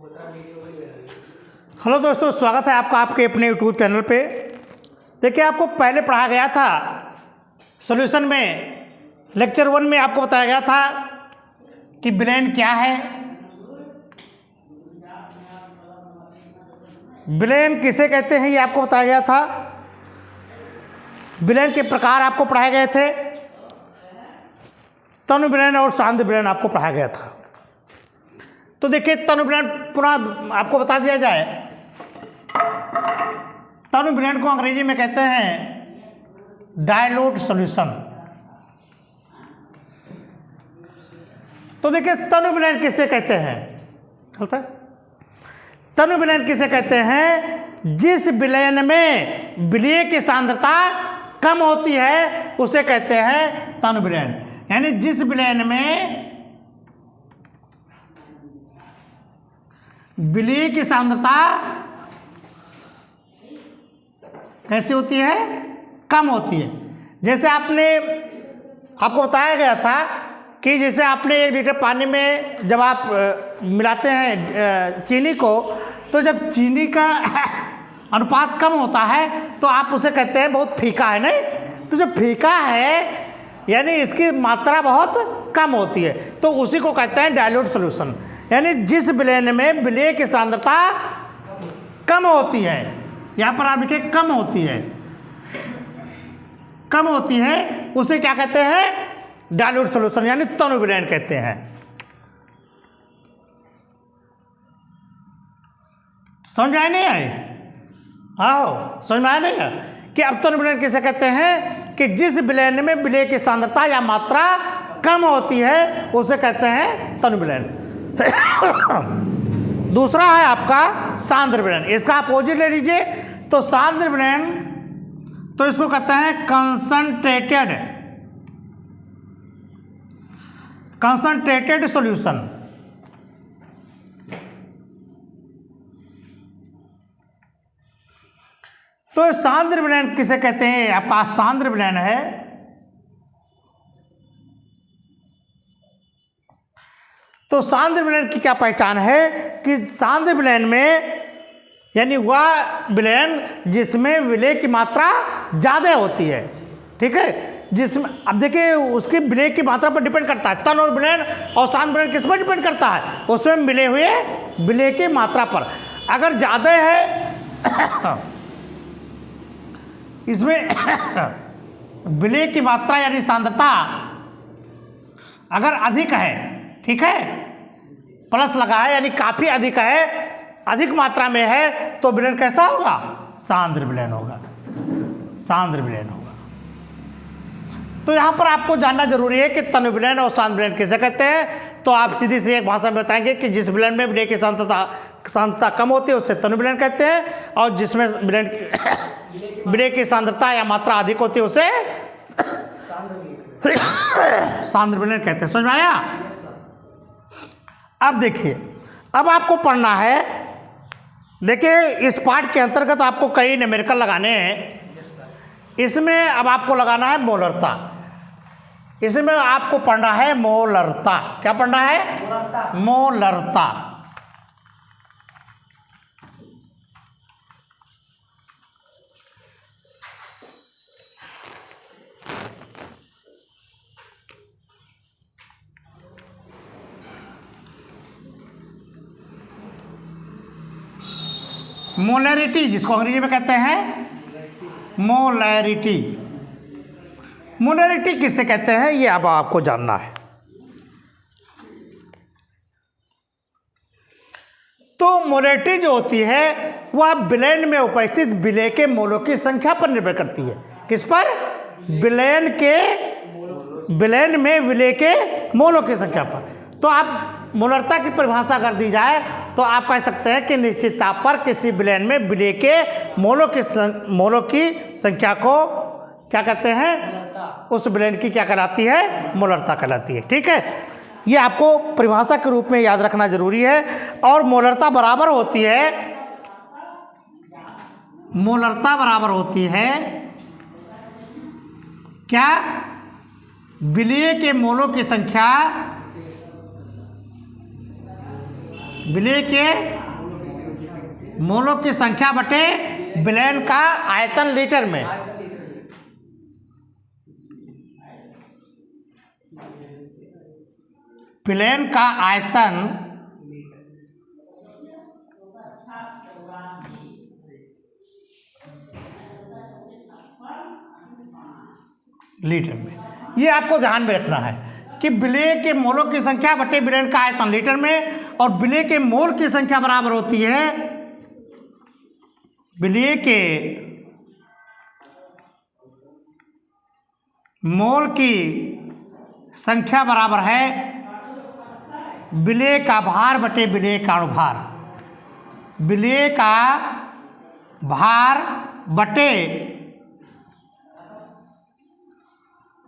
Hello दोस्तों, स्वागत है आपका आपके अपने यूट्यूब चैनल पे। देखिए, आपको पहले पढ़ाया गया था सॉल्यूशन में, लेक्चर 1 में आपको बताया गया था कि विलयन क्या है, विलयन किसे कहते हैं, ये आपको बताया गया था। विलयन के प्रकार आपको पढ़ाए गए थे, तनु विलयन और सांद्र विलयन आपको पढ़ाया गया था। तो देखिए, तनु विलयन पुनः आपको बता दिया जाए। तनु विलयन को अंग्रेजी में कहते हैं डायल्यूट सॉल्यूशन। तो देखिए, तनु विलयन किसे कहते हैं, तनु विलयन किसे कहते हैं? जिस विलयन में विलेय की सांद्रता कम होती है उसे कहते हैं तनु विलयन। यानी जिस विलयन में विलेय की सांद्रता कैसी होती है? कम होती है। जैसे आपको बताया गया था कि जैसे आपने 1 लीटर पानी में जब आप मिलाते हैं चीनी को, तो जब चीनी का अनुपात कम होता है तो आप उसे कहते हैं बहुत फीका है, नहीं? तो जब फीका है यानी इसकी मात्रा बहुत कम होती है, तो उसी को कहते हैं डायल्यूट सॉल्यूशन। यानी जिस विलयन में विलेय की सांद्रता कम होती है, यहाँ पर आप लिखिए कम होती है, कम होती है, उसे क्या कहते हैं? डायल्यूट सॉल्यूशन, यानी तनु विलयन कहते हैं। समझ आए नहीं आए? आओ, समझ में आया नहीं है कि अब तनु विलयन किसे कहते हैं? कि जिस विलयन में विलेय की सांद्रता या मात्रा कम होती है उसे कहते हैं तनु विलयन। दूसरा है आपका सांद्र विलयन। इसका अपोजिट ले लीजिए, तो सांद्र विलयन, तो इसको कहते हैं कंसंट्रेटेड सॉल्यूशन। तो सांद्र विलयन किसे कहते हैं? आपका सांद्र विलयन है, तो सांद्र विलयन की क्या पहचान है? कि सांद्र विलयन में यानी वह विलयन जिसमें विलेय की मात्रा ज़्यादा होती है, ठीक है? जिसमें अब देखिए उसकी विलेय की मात्रा पर डिपेंड करता है। तनु विलयन और सांद्र विलयन किस पर डिपेंड करता है? उसमें मिले हुए विलेय की मात्रा पर। अगर ज़्यादा है इसमें विलेय की मात्रा यानी सांद्रता अगर अधिक है, ठीक है, प्लस लगा है यानी काफ़ी अधिक है, अधिक मात्रा में है, तो विलयन कैसा होगा? सांद्र विलयन होगा, सांद्र विलयन होगा। तो यहाँ पर आपको जानना जरूरी है कि तनु विलयन और सांद्र विलयन किसे कहते हैं। तो आप सीधी सी एक भाषा में बताएंगे कि जिस विलयन में विलेय की सांद्रता कम होती है उसे तनु विलयन कहते हैं, और जिसमें विलेय की सांद्रता या मात्रा अधिक होती है उसे सांद्र विलयन कहते हैं। समझ में आया? अब देखिए, अब आपको पढ़ना है। देखिए, इस पार्ट के अंतर्गत आपको कई न्यूमेरिकल लगाने हैं। इसमें अब आपको लगाना है मोलरता। इसमें आपको पढ़ना है मोलरता। क्या पढ़ना है? मोलरता। मोलैरिटी, जिसको अंग्रेजी में कहते हैं मोलैरिटी। मोलैरिटी किससे कहते हैं ये अब आपको जानना है। तो मोलैरिटी जो होती है वह विलयन में उपस्थित विलेय के मोलों की संख्या पर निर्भर करती है। किस पर? विलयन में विलेय के मोलों की संख्या पर। तो आप मोलरता की परिभाषा कर दी जाए तो आप कह सकते हैं कि निश्चितता पर किसी विलयन में विलेय के मोलों की संख्या को क्या कहते हैं? उस विलयन की क्या कहलाती है? मोलरता कहलाती है। ठीक है, ये आपको परिभाषा के रूप में याद रखना जरूरी है। और मोलरता बराबर होती है क्या? विलेय के मोलों की संख्या विलेय के मोलों की संख्या बटे विलयन का आयतन लीटर में। विलयन का आयतन लीटर में। ये आपको ध्यान में रखना है कि विलेय के मोलों की संख्या बटे विलयन का आयतन लीटर में, और विलेय के मोल की संख्या बराबर होती है, विलेय के मोल की संख्या बराबर है विलेय का भार बटे विलेय का अणुभार। विलेय का भार बटे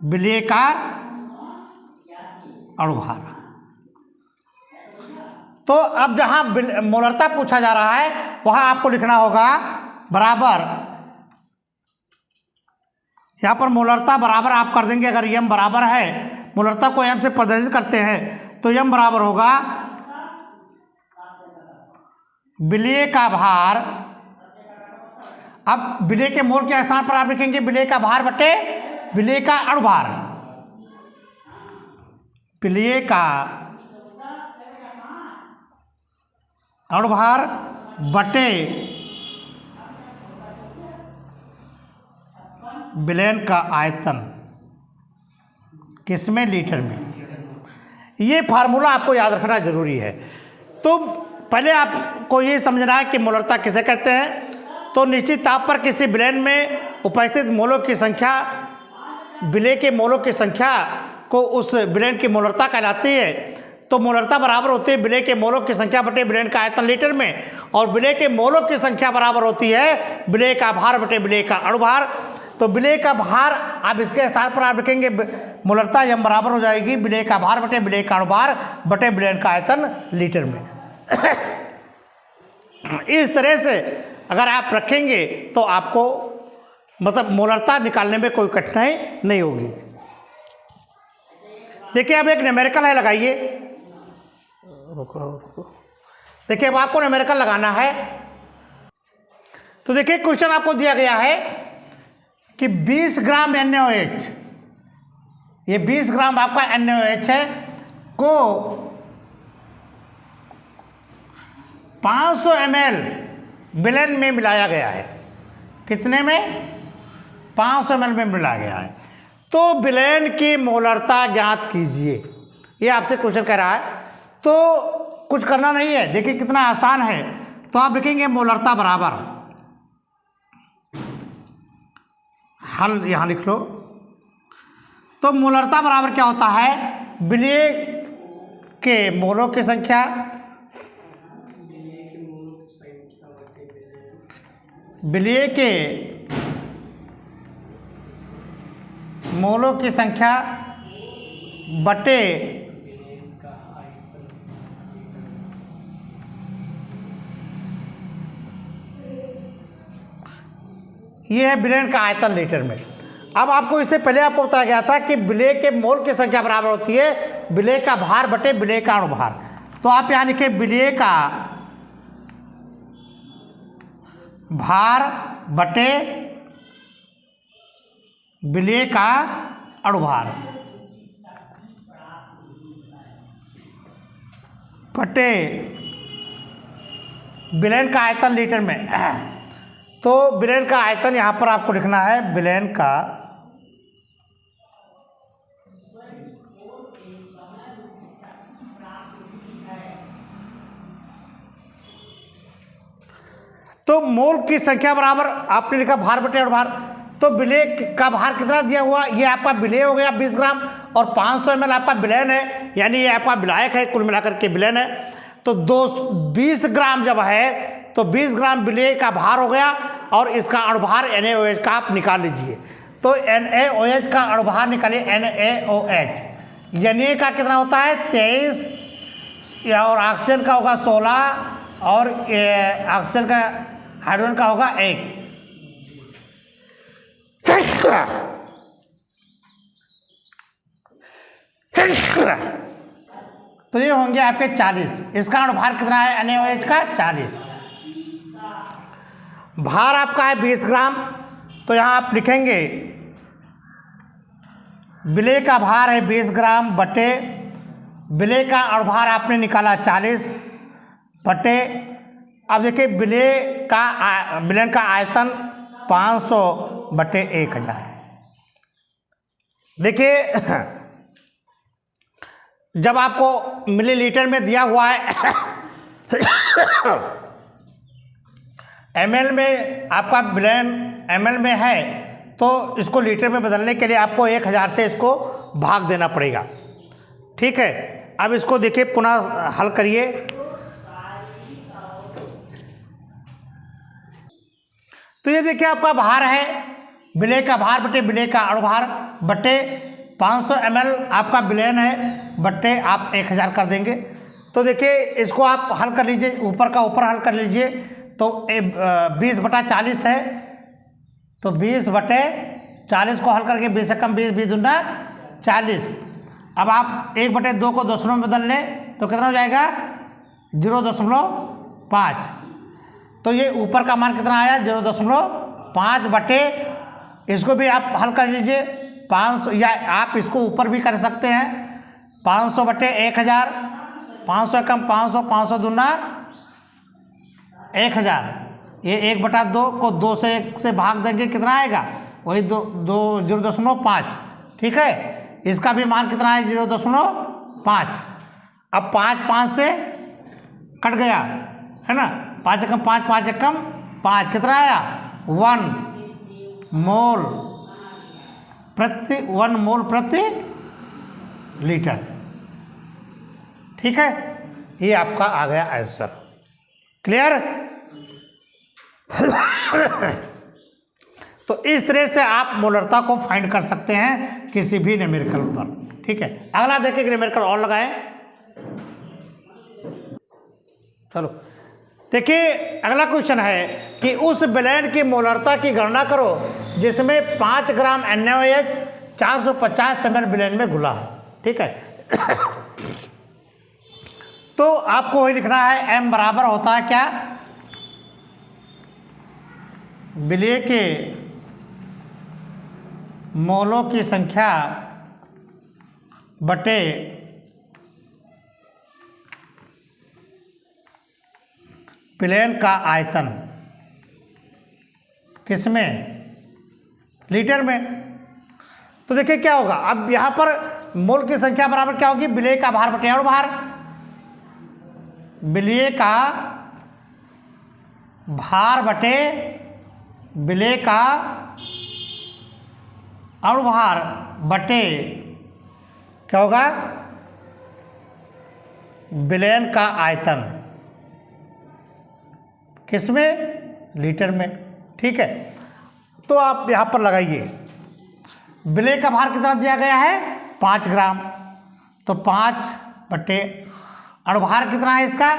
विलेय का अणुभार। तो अब जहां मोलरता पूछा जा रहा है वहां आपको लिखना होगा बराबर, यहां पर मोलरता बराबर आप कर देंगे। अगर यम बराबर है, मोलरता को यम से प्रदर्शित करते हैं तो यम बराबर होगा विलेय का भार। अब विलेय के मोल के स्थान पर आप लिखेंगे विलेय का भार बटे विलेय का अणुभार। विलेय का अणुभार बटे विलयन का आयतन, किसमें? लीटर में। ये फार्मूला आपको याद रखना जरूरी है। तो पहले आपको ये समझना है कि मोलरता किसे कहते हैं। तो निश्चित ताप पर किसी विलयन में उपस्थित मोलों की संख्या, विलेय के मोलों की संख्या को उस विलयन की मोलरता कहलाती है। तो मोलरता बराबर होती है विलेय के मोलों की संख्या बटे विलयन का आयतन लीटर में, और विलेय के मोलों की संख्या बराबर होती है विलेय का भार बटे विलेय का अणुभार। तो विलेय का भार आप इसके स्थान पर आप लिखेंगे मोलरता यम बराबर हो जाएगी विलेय का भार बटे विलेय का अणुभार बटे विलयन का आयतन लीटर में। इस तरह से अगर आप रखेंगे तो आपको मतलब मोलरता निकालने में कोई कठिनाई नहीं होगी। देखिए अब एक न्यूमेरिकल है, लगाइए। देखिए अब आपको न्यूमेरिकल लगाना है। तो देखिए क्वेश्चन आपको दिया गया है कि 20 ग्राम NaOH, ये 20 ग्राम आपका NaOH है, को 500 ml विलयन में मिलाया गया है। कितने में? 500 ml में मिलाया गया है। तो विलयन की मोलरता ज्ञात कीजिए, ये आपसे क्वेश्चन कह रहा है। तो कुछ करना नहीं है, देखिए कितना आसान है। तो आप लिखेंगे मोलरता बराबर, हल यहां लिख लो। तो मोलरता बराबर क्या होता है? विलेय के मोलों की संख्या, विलेय के मोलों की संख्या बटे ये है विलयन का आयतन लीटर में। अब आपको इससे पहले आपको बताया गया था कि विलेय के मोल की संख्या बराबर होती है विलेय का भार बटे विलेय का अणुभार। तो आप यहां लिखे विलेय का भार बटे विलेय का अणुभार बटे विलयन का आयतन लीटर में। तो विलयन का आयतन यहां पर आपको लिखना है विलयन का तो मोल की संख्या बराबर आपने लिखा भार बटे अणुभार। तो विलेय का भार कितना दिया हुआ? ये आपका विलेय हो गया 20 ग्राम और 500 ml आपका विलयन है, यानी ये आपका विलायक है, कुल मिलाकर के विलयन है। तो 20 ग्राम जब है तो 20 ग्राम विलेय का भार हो गया और इसका अणुभार NaOH का आप निकाल लीजिए। तो NaOH का अणुभार निकालिए, NaOH Na का कितना होता है? 23 और ऑक्सीजन का होगा 16 और ऑक्सीजन का हाइड्रोजन का होगा 1। तो ये होंगे आपके 40। इसका अनुभार कितना है NaOH का? 40। भार आपका है 20 ग्राम, तो यहाँ आप लिखेंगे विलेय का भार है 20 ग्राम बटे विलेय का अनुभार आपने निकाला 40 बटे, अब देखिए विलेय का आयतन 500 बटे 1000। देखिए जब आपको मिलीलीटर में दिया हुआ है ml में आपका विलयन ml में है, तो इसको लीटर में बदलने के लिए आपको 1000 से इसको भाग देना पड़ेगा। ठीक है, अब इसको देखिए पुनः हल करिए। तो ये देखिए आपका भार है, विलेय का भार बटे विलेय का अनुभार बटे 500 ml आपका विलयन है बटे आप 1000 कर देंगे। तो देखिए इसको आप हल कर लीजिए, ऊपर का ऊपर हल कर लीजिए। तो 20 बटा 40 है, तो 20 बटे 40 को हल करके 20 से कम 20, 20 दूना 40। अब आप 1/2 को दशमलव में बदल लें तो कितना हो जाएगा? 0.5। तो ये ऊपर का मान कितना आया? 0.5 बटे, इसको भी आप हल कर लीजिए 500, या आप इसको ऊपर भी कर सकते हैं 500 बटे 1000, 500 कम 500, 500 दूना 1000। ये 1/2 को 2 से 1 से भाग देंगे, कितना आएगा? वही 0.5। ठीक है, इसका भी मान कितना है? 0.5। अब 5 से कट गया है ना, 5 एकम 5, 5 एकम 5, कितना आया? 1 मोल प्रति लीटर। ठीक है, ये आपका आ गया आंसर। क्लियर? तो इस तरह से आप मोलरता को फाइंड कर सकते हैं किसी भी न्यूमेरिकल पर। ठीक है, अगला देखिए न्यूमेरिकल और लगाएं। चलो देखिए अगला क्वेश्चन है कि उस विलयन की मोलरता की गणना करो जिसमें 5 ग्राम NaOH 450 ml विलयन में घुला है। ठीक है तो आपको वही लिखना है, m बराबर होता है क्या? विलेय के मोलों की संख्या बटे विलयन का आयतन, किसमें? लीटर में। तो देखिए क्या होगा, अब यहाँ पर मोल की संख्या बराबर क्या होगी? विलेय का भार बटे अनुभार। विलेय का भार बटे विलेय का अनुभार बटे क्या होगा? विलयन का आयतन, किसमें? लीटर में। ठीक है, तो आप यहाँ पर लगाइए विलेय का भार कितना दिया गया है? 5 ग्राम, तो 5 बटे अनुभार कितना है इसका?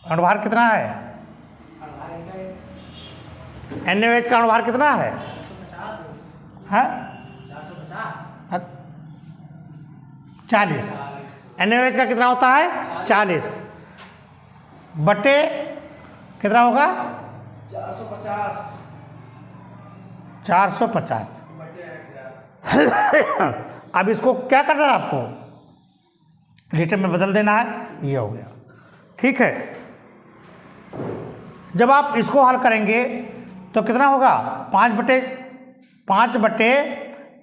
अनुभार कितना है? NaOH का अनुभार कितना है? हाँ 40। NaOH का कितना होता है? 40 बटे कितना होगा? 450। अब इसको क्या करना है आपको? लीटर में बदल देना है। ये हो गया। ठीक है, जब आप इसको हल करेंगे तो कितना होगा? 5 बटे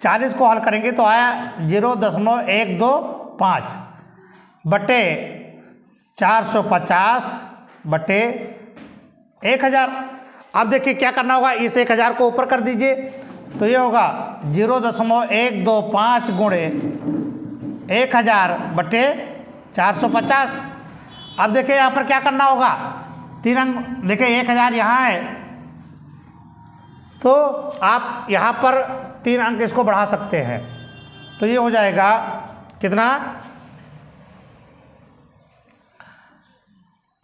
40 को हल करेंगे तो आया 0.125 बटे 450 बटे 1000। अब देखिए क्या करना होगा, इस 1000 को ऊपर कर दीजिए तो ये होगा 0.125 गुणे 1000 बटे 450। अब देखिए यहाँ पर क्या करना होगा, 3 अंक, देखिए 1000 यहाँ है तो आप यहाँ पर 3 अंक इसको बढ़ा सकते हैं, तो ये हो जाएगा कितना?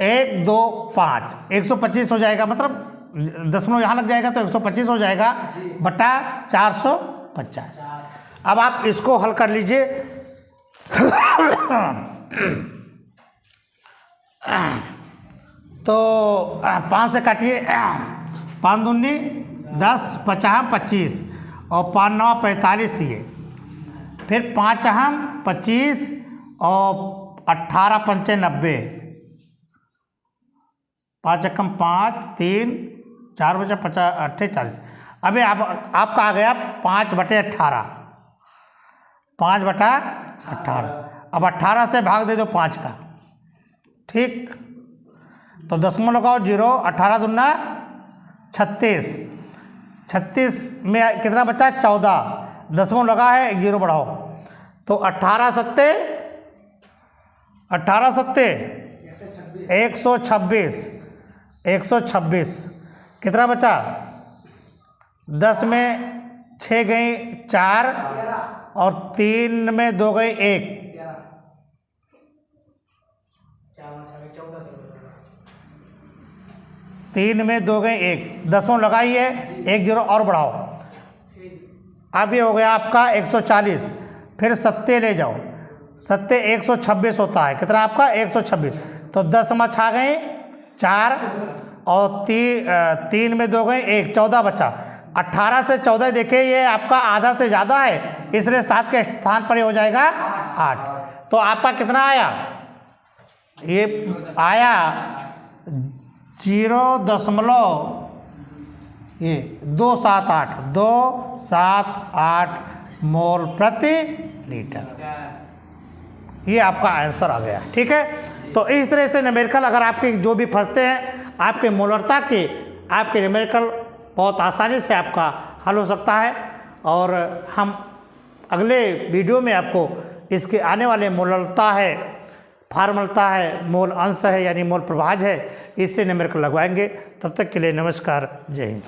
1, 2, 5, 125 हो जाएगा, मतलब दशमलव यहाँ लग जाएगा तो 125 हो जाएगा बटा 450। अब आप इसको हल कर लीजिए। तो 5 से काटिए, 5 दूनी 10, 50 25 और 5 9 45 ये, फिर 5 अहम 25 और 18 पंचे 90, 5 एकम 5 3 4 बचा 50 8 40। अभी आपका आ गया 5/18, 5/18। अब 18 से भाग दे दो 5 का, ठीक। तो दसमों लगाओ 0, 18 दूना 36, 36 में कितना बचा 14, दसमों लगा है 1 0 बढ़ाओ, तो 18 सत्ते 126, 126 कितना बचा, 10 में 6 गई 4 और 3 में 2 गई 1, 3 में 2 गई 1, दसमों लगाइए 1 0 और बढ़ाओ। अब ये हो गया आपका 140, फिर सत्ते ले जाओ, सत्ते 126 होता है, कितना आपका 126, तो 10 में छा गए 4 और 3 में 2 गए 1, 14 बचा। 18 से 14 देखिए ये आपका आधा से ज़्यादा है, इसलिए 7 के स्थान पर ये हो जाएगा 8। तो आपका कितना आया, ये आया 278 मोल प्रति लीटर, ये आपका आंसर आ गया, ठीक है। तो इस तरह से न्यूमेरिकल अगर आपके जो भी फंसते हैं आपके मोलरता के, आपके न्यूमेरिकल बहुत आसानी से आपका हल हो सकता है। और हम अगले वीडियो में आपको इसके आने वाले मोलरता है, फार्मलता है, मोल अंश है यानी मोल प्रभाज है, इससे न्यूमेरिकल लगवाएंगे। तब तक के लिए नमस्कार, जय हिंद।